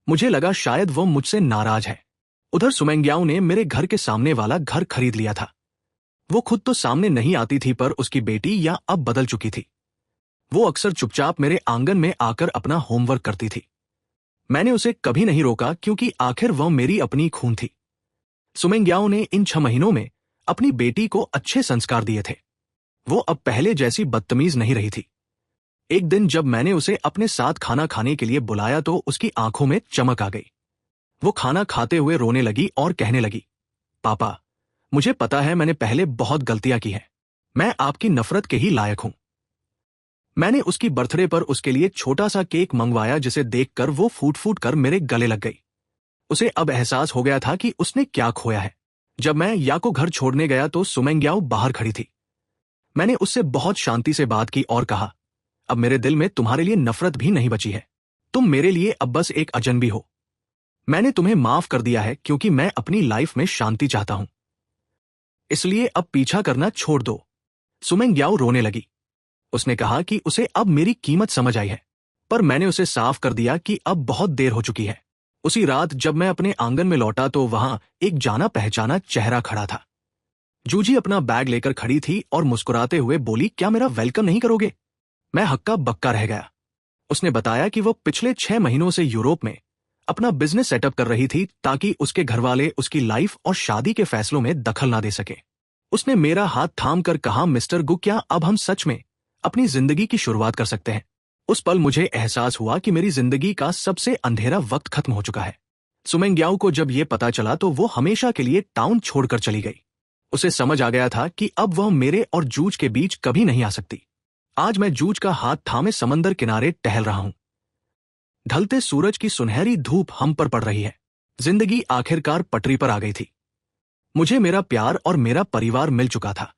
मुझे लगा शायद वो मुझसे नाराज है। उधर सुमेंग्याओ ने मेरे घर के सामने वाला घर खरीद लिया था। वो खुद तो सामने नहीं आती थी पर उसकी बेटी या अब बदल चुकी थी। वो अक्सर चुपचाप मेरे आंगन में आकर अपना होमवर्क करती थी। मैंने उसे कभी नहीं रोका क्योंकि आखिर वह मेरी अपनी खून थी। सुमेंग्याओ ने इन 6 महीनों में अपनी बेटी को अच्छे संस्कार दिए थे। वो अब पहले जैसी बदतमीज नहीं रही थी। एक दिन जब मैंने उसे अपने साथ खाना खाने के लिए बुलाया तो उसकी आंखों में चमक आ गई। वो खाना खाते हुए रोने लगी और कहने लगी, पापा, मुझे पता है मैंने पहले बहुत गलतियां की हैं। मैं आपकी नफरत के ही लायक हूं। मैंने उसकी बर्थडे पर उसके लिए छोटा सा केक मंगवाया जिसे देखकर वो फूट फूट कर मेरे गले लग गई। उसे अब एहसास हो गया था कि उसने क्या खोया है। जब मैं या को घर छोड़ने गया तो सुमेंग्याओ बाहर खड़ी थी। मैंने उससे बहुत शांति से बात की और कहा, अब मेरे दिल में तुम्हारे लिए नफरत भी नहीं बची है। तुम मेरे लिए अब बस एक अजनबी हो। मैंने तुम्हें माफ कर दिया है क्योंकि मैं अपनी लाइफ में शांति चाहता हूं। इसलिए अब पीछा करना छोड़ दो। सुमेंग्याओ रोने लगी। उसने कहा कि उसे अब मेरी कीमत समझ आई है, पर मैंने उसे साफ कर दिया कि अब बहुत देर हो चुकी है। उसी रात जब मैं अपने आंगन में लौटा तो वहां एक जाना पहचाना चेहरा खड़ा था। जूजी अपना बैग लेकर खड़ी थी और मुस्कुराते हुए बोली, क्या मेरा वेलकम नहीं करोगे? मैं हक्का बक्का रह गया। उसने बताया कि वो पिछले 6 महीनों से यूरोप में अपना बिजनेस सेटअप कर रही थी ताकि उसके घरवाले उसकी लाइफ और शादी के फैसलों में दखल ना दे सके। उसने मेरा हाथ थाम कर कहा, मिस्टर गु, क्या अब हम सच में अपनी जिंदगी की शुरुआत कर सकते हैं? उस पल मुझे एहसास हुआ कि मेरी जिंदगी का सबसे अंधेरा वक्त खत्म हो चुका है। सुमेंग्याओ को जब यह पता चला तो वो हमेशा के लिए टाउन छोड़कर चली गई। उसे समझ आ गया था कि अब वह मेरे और जूज के बीच कभी नहीं आ सकती। आज मैं जूज का हाथ थामे समंदर किनारे टहल रहा हूं। ढलते सूरज की सुनहरी धूप हम पर पड़ रही है। जिंदगी आखिरकार पटरी पर आ गई थी। मुझे मेरा प्यार और मेरा परिवार मिल चुका था।